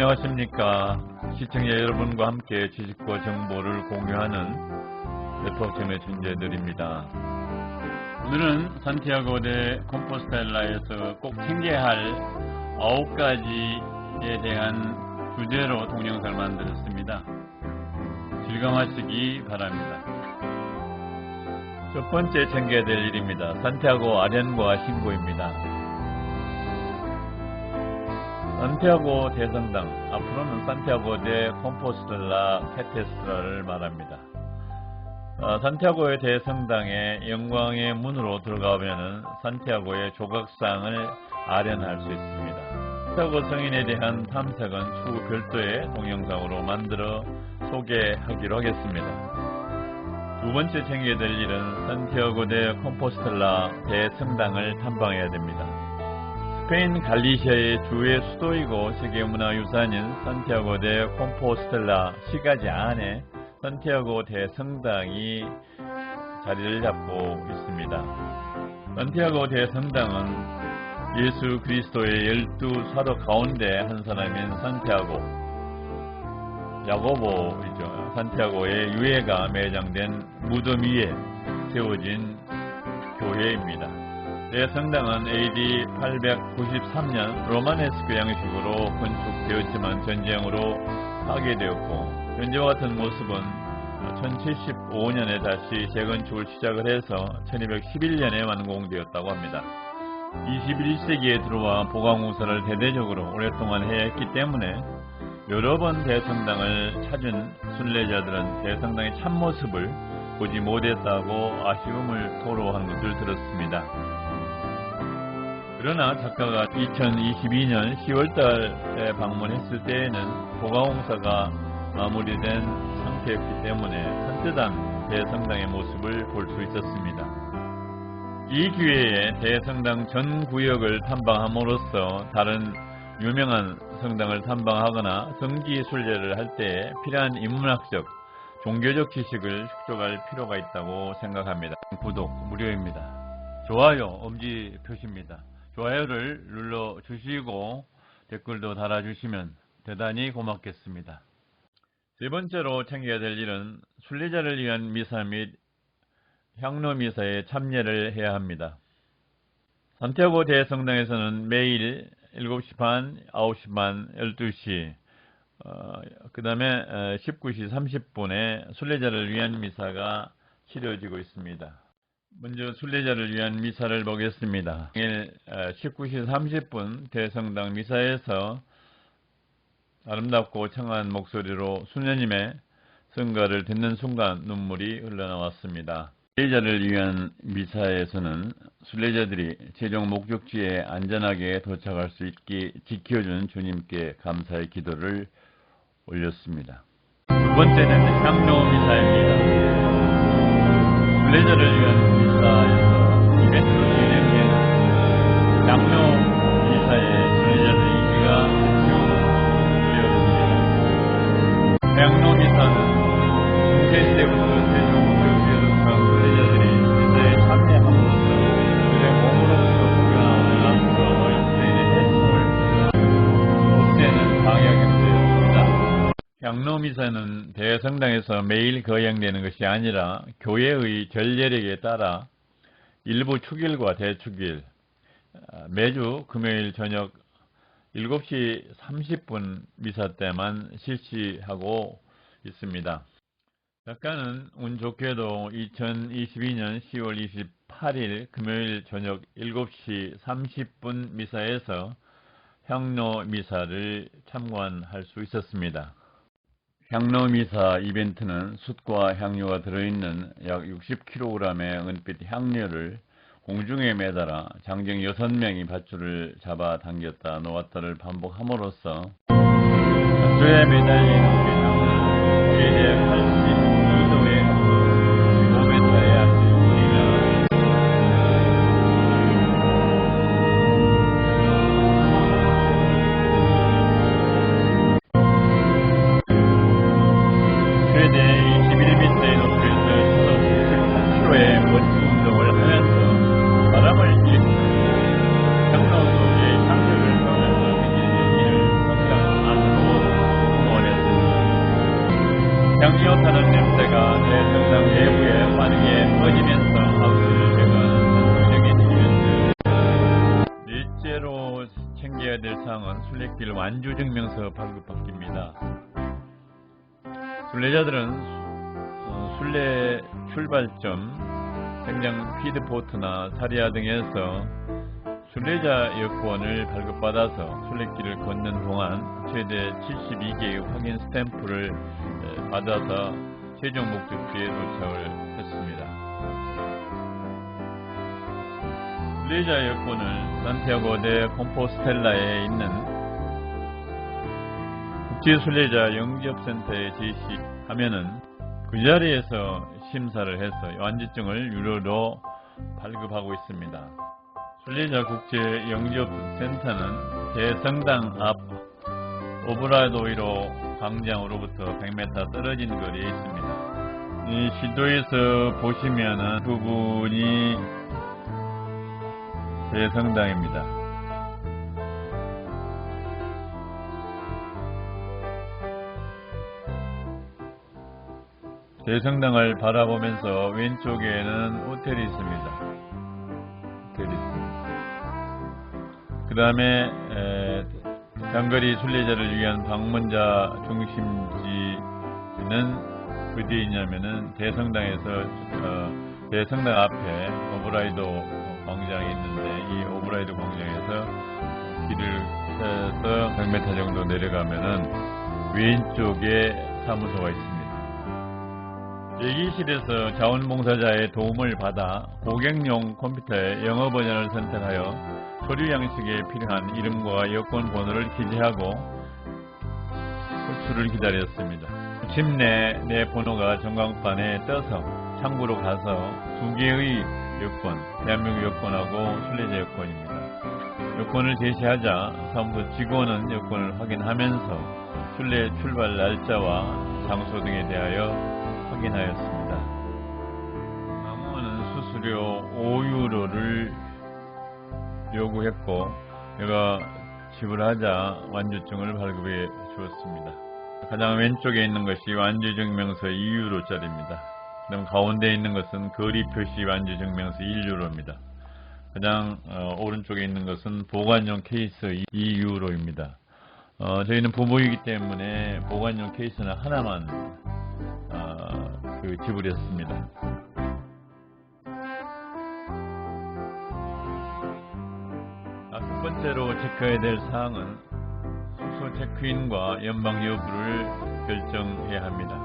안녕하십니까. 시청자 여러분과 함께 지식과 정보를 공유하는 네트워크점의 존재들입니다. 오늘은 산티아고 데 콤포스텔라에서 꼭 챙겨야 할 9가지에 대한 주제로 동영상을 만들었습니다. 즐감하시기 바랍니다. 첫 번째 챙겨야 될 일입니다. 산티아고 아련과 신고입니다. 산티아고 대성당, 앞으로는 산티아고 데 콤포스텔라 카테드랄을 말합니다. 산티아고의 대성당의 영광의 문으로 들어가면 산티아고의 조각상을 아련할 수 있습니다. 산티아고 성인에 대한 탐색은 추후 별도의 동영상으로 만들어 소개하기로 하겠습니다. 두 번째 챙겨야 될 일은 산티아고 데 콤포스텔라 대성당을 탐방해야 됩니다. 스페인 갈리시아의 주의 수도이고 세계문화유산인 산티아고 데 콤포스텔라 시가지 안에 산티아고 대성당이 자리를 잡고 있습니다. 산티아고 대성당은 예수 그리스도의 12사도 가운데 한 사람인 산티아고, 야고보이죠. 산티아고의 유해가 매장된 무덤 위에 세워진 교회입니다. 대성당은 AD 893년 로마네스크 양식으로 건축되었지만 전쟁으로 파괴되었고, 현재와 같은 모습은 1075년에 다시 재건축을 시작을 해서 1211년에 완공되었다고 합니다. 21세기에 들어와 보강공사를 대대적으로 오랫동안 해야 했기 때문에 여러 번 대성당을 찾은 순례자들은 대성당의 참모습을 보지 못했다고 아쉬움을 토로한 것을 들었습니다. 그러나 작가가 2022년 10월달에 방문했을 때에는 보강공사가 마무리된 상태였기 때문에 산뜻한 대성당의 모습을 볼 수 있었습니다. 이 기회에 대성당 전 구역을 탐방함으로써 다른 유명한 성당을 탐방하거나 성지 순례를 할 때에 필요한 인문학적, 종교적 지식을 축적할 필요가 있다고 생각합니다. 구독 무료입니다. 좋아요, 엄지 표시입니다. 좋아요를 눌러주시고 댓글도 달아주시면 대단히 고맙겠습니다. 세 번째로 챙겨야 될 일은 순례자를 위한 미사 및 향로 미사에 참여를 해야 합니다. 산티아고 대성당에서는 매일 7시 반, 9시 반, 12시, 그 다음에 19시 30분에 순례자를 위한 미사가 치러지고 있습니다. 먼저 순례자를 위한 미사를 보겠습니다. 19시 30분 대성당 미사에서 아름답고 청아한 목소리로 수녀님의 성가를 듣는 순간 눈물이 흘러나왔습니다. 순례자를 위한 미사에서는 순례자들이 최종 목적지에 안전하게 도착할 수 있게 지켜준 주님께 감사의 기도를 올렸습니다. 두 번째는 향로 미사입니다. 순례자를 위한 미사에서 이벤트로 진행되는 향로 미사에 순례자들이 인기가 향로 미사는 중세 시대부터 최종 목적지에 도착한 순례자들이 미사에 참여함으로써 그들의 몸으로부터 튀어나오는 암과 영적인 해침을 없애는 방향이 되었습니다. 향로 미사는 대성당에서 매일 거행되는 것이 아니라 교회의 전례력에 따라 일부 축일과 대축일, 매주 금요일 저녁 7시 30분 미사 때만 실시하고 있습니다. 작가는 운 좋게도 2022년 10월 28일 금요일 저녁 7시 30분 미사에서 향로 미사를 참관할 수 있었습니다. 향로 미사 이벤트는 숯과 향료가 들어있는 약 60kg의 은빛 향료를 공중에 매달아 장정 6명이 밧줄을 잡아 당겼다 놓았다를 반복함으로써 밧줄에 매달린 은빛향을 최대 82도의 15m에 뿌리면 최대 21m의 높이에서 98kg의 원투 운동을 하면서 바람을 일으키고 향로 속에 향료를 넣으면서 생기는 연기를 성장 안으로 챙겨야 될 사항은 순례길 완주증명서 발급받기입니다. 순례자들은 순례 출발점, 생장 피드포트나 사리아 등에서 순례자 여권을 발급받아서 순례길을 걷는 동안 최대 72개의 확인 스탬프를 받아서 최종 목적지에 도착을 했습니다. 순례자 여권을 산티아고 데 콤포스텔라에 있는 국제순례자 영접센터에 제시하면은 그 자리에서 심사를 해서 완주증을 유료로 발급하고 있습니다. 순례자 국제 영접센터는 대성당 앞 오브라도이로 광장으로부터 100m 떨어진 거리에 있습니다. 이 시도에서 보시면은 부분이 대성당입니다. 대성당을 바라보면서 왼쪽에는 호텔이 있습니다. 그 다음에 장거리 순례자를 위한 방문자 중심지는 그 뒤에 있냐면은 대성당에서 대성당 앞에 오브라이도 광장이 있는데 이 오브라이도 광장에서 길을 해서 100m 정도 내려가면은 왼쪽에 사무소가 있습니다. 대기실에서 자원봉사자의 도움을 받아 고객용 컴퓨터에 영어 버전을 선택하여 서류 양식에 필요한 이름과 여권 번호를 기재하고 흡수를 기다렸습니다. 마침내 내 번호가 전광판에 떠서 창구로 가서 두 개의 여권, 대한민국 여권하고 순례자 여권입니다. 여권을 제시하자 사무소 직원은 여권을 확인하면서 순례 출발 날짜와 장소 등에 대하여 확인하였습니다. 사무원은 수수료 5유로를 요구했고 내가 지불하자 완주증을 발급해 주었습니다. 가장 왼쪽에 있는 것이 완주증명서 2유로짜리입니다. 그다음 가운데 있는 것은 거리 표시 완주증명서 1유로입니다. 가장 오른쪽에 있는 것은 보관용 케이스 2유로입니다. 저희는 부부이기 때문에 보관용 케이스는 하나만 지불했습니다. 첫 번째로 체크해야 될 사항은 숙소 체크인과 연방 여부를 결정해야 합니다.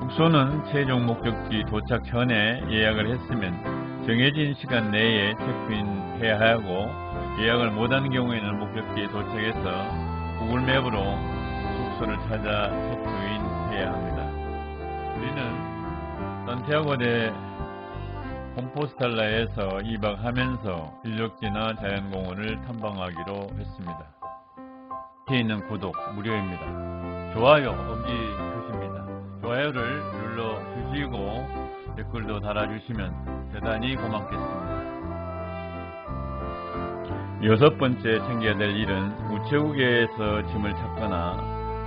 숙소는 최종 목적지 도착 전에 예약을 했으면 정해진 시간 내에 체크인해야 하고 예약을 못한 경우에는 목적지에 도착해서 구글 맵으로 숙소를 찾아 체크인해야 합니다. 우리는 산티아고 데 콤포스텔라에서 2박하면서 일적지나 자연공원을 탐방하기로 했습니다. 밑에 있는 구독 무료입니다. 좋아요 엄지 표시입니다. 좋아요를 눌러 주시고 댓글도 달아주시면 대단히 고맙겠습니다. 여섯 번째 챙겨야 될 일은 우체국에서 짐을 찾거나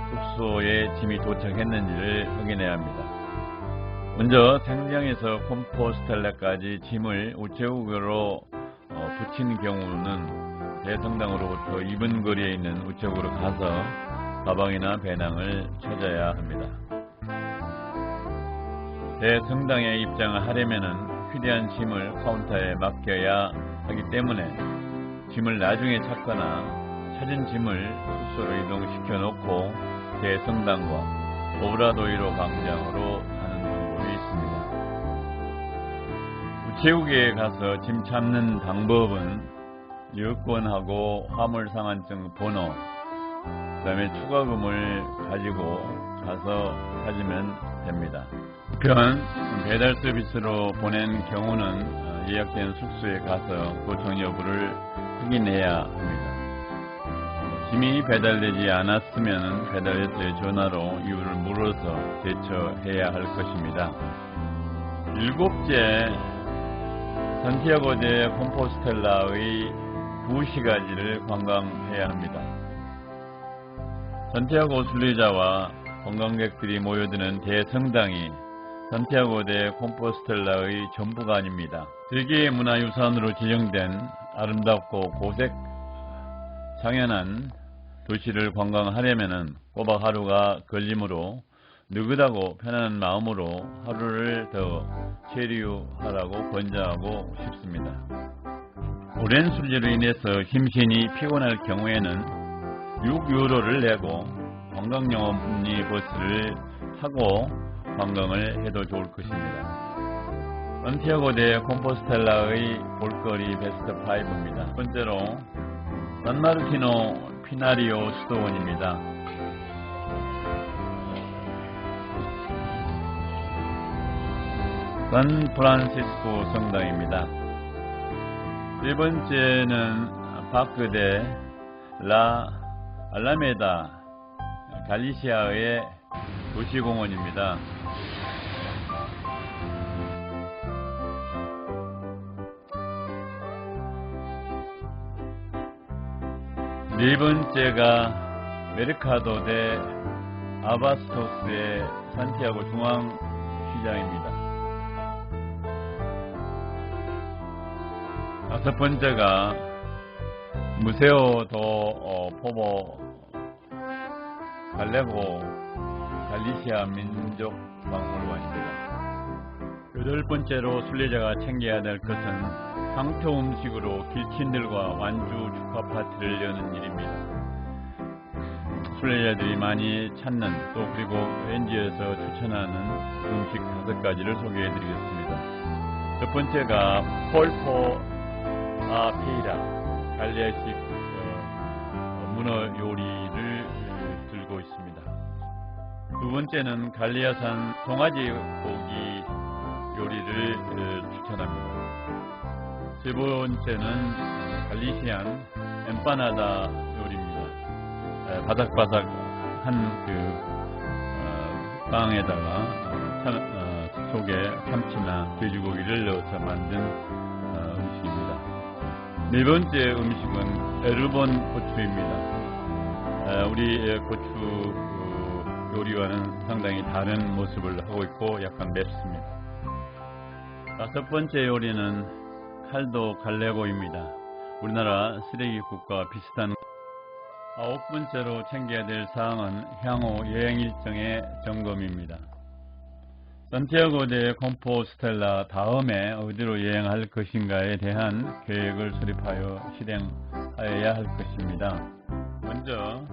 숙소에 짐이 도착했는지를 확인해야 합니다. 먼저 생장에서 콤포스텔라까지 짐을 우체국으로 붙인 경우는 대성당으로부터 2분 거리에 있는 우체국으로 가서 가방이나 배낭을 찾아야 합니다. 대성당에 입장을 하려면 휴대한 짐을 카운터에 맡겨야 하기 때문에 짐을 나중에 찾거나 찾은 짐을 숙소로 이동시켜 놓고 대성당과 오브라도이로 광장으로 가는 방법이 있습니다. 우체국에 가서 짐 찾는 방법은 여권하고 화물상한증 번호, 그 다음에 추가금을 가지고 가서 찾으면 됩니다. 한편 배달 서비스로 보낸 경우는 예약된 숙소에 가서 도착 여부를 확인해야 합니다. 짐이 배달되지 않았으면 배달회사에 전화로 이유를 물어서 대처해야 할 것입니다. 일곱째, 산티아고 데 콤포스텔라의 2시가지를 관광해야 합니다. 산티아고 순례자와 관광객들이 모여드는 대성당이 산티아고 데 콤포스텔라의 전부가 아닙니다. 세계의 문화유산으로 지정된 아름답고 고색 당연한 도시를 관광하려면은 꼬박 하루가 걸리므로 느긋하고 편안한 마음으로 하루를 더 체류하라고 권장하고 싶습니다. 오랜 순례로 인해서 심신이 피곤할 경우에는 6유로를 내고 관광용업 버스를 타고 관광을 해도 좋을 것입니다. 산티아고 데 콤포스텔라의 볼거리 베스트 5입니다. 첫 번째로 산마르티노 피나리오 수도원입니다. 샌프란시스코 성당입니다. 세 번째는 파크 데 라 알라메다 갈리시아의 도시공원입니다. 네 번째가 메르카도 데 아바스토스의 산티아고 중앙시장입니다. 다섯 번째가 무세오 도 포보 갈레고 갈리시아 민족박물관입니다. 여덟 번째로 순례자가 챙겨야 될 것은 향토 음식으로 길친들과 완주 축하 파티를 여는 일입니다. 순례자들이 많이 찾는 또 그리고 왠지에서 추천하는 음식 5가지를 소개해 드리겠습니다. 첫 번째가 폴포 아페이라 갈리아식 문어 요리를 들고 있습니다. 두 번째는 갈리아산 송아지 고기 요리를 추천합니다. 세 번째는 갈리시안 엠파나다 요리입니다. 바삭바삭한 빵에다가 속에 참치나 돼지고기를 넣어서 만든 음식입니다. 네 번째 음식은 에르본 고추입니다. 우리 고추 요리와는 상당히 다른 모습을 하고 있고 약간 맵습니다. 다섯 번째 요리는 칼도 갈레고입니다. 우리나라 쓰레기국과 비슷한. 아홉 번째로 챙겨야 될 사항은 향후 여행 일정의 점검입니다. 산티아고 데 콤포스텔라 다음에 어디로 여행할 것인가에 대한 계획을 수립하여 실행하여야 할 것입니다. 먼저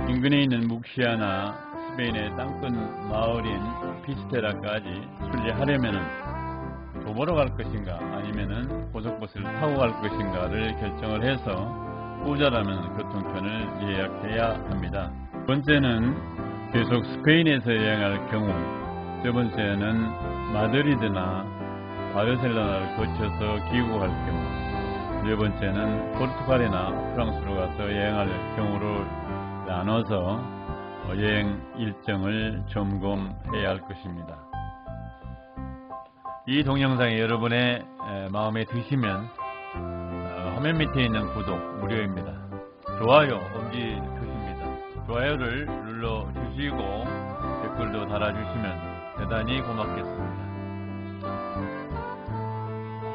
인근에 있는 묵시아나 스페인의 땅끝 마을인 피스테라까지 순례하려면은 도보로 갈 것인가 아니면은 고속버스를 타고 갈 것인가를 결정을 해서 후자라면 교통편을 예약해야 합니다. 두 번째는 계속 스페인에서 여행할 경우, 세 번째는 마드리드나 바르셀로나를 거쳐서 귀국할 경우, 네 번째는 포르투갈이나 프랑스로 가서 여행할 경우를 나눠서 여행 일정을 점검해야 할 것입니다. 이 동영상이 여러분의 마음에 드시면 화면 밑에 있는 구독 무료입니다. 좋아요 엄지 표시입니다. 좋아요를 눌러주시고 댓글도 달아주시면 대단히 고맙겠습니다.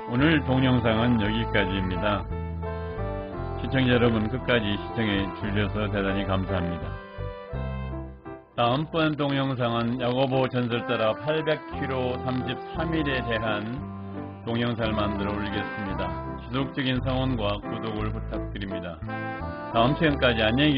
오늘 동영상은 여기까지입니다. 시청자 여러분 끝까지 시청해 주셔서 대단히 감사합니다. 다음번 동영상은 야고보 전설 따라 800km 33일에 대한 동영상을 만들어 올리겠습니다. 지속적인 성원과 구독을 부탁드립니다. 다음 시간까지 안녕히 계십시오.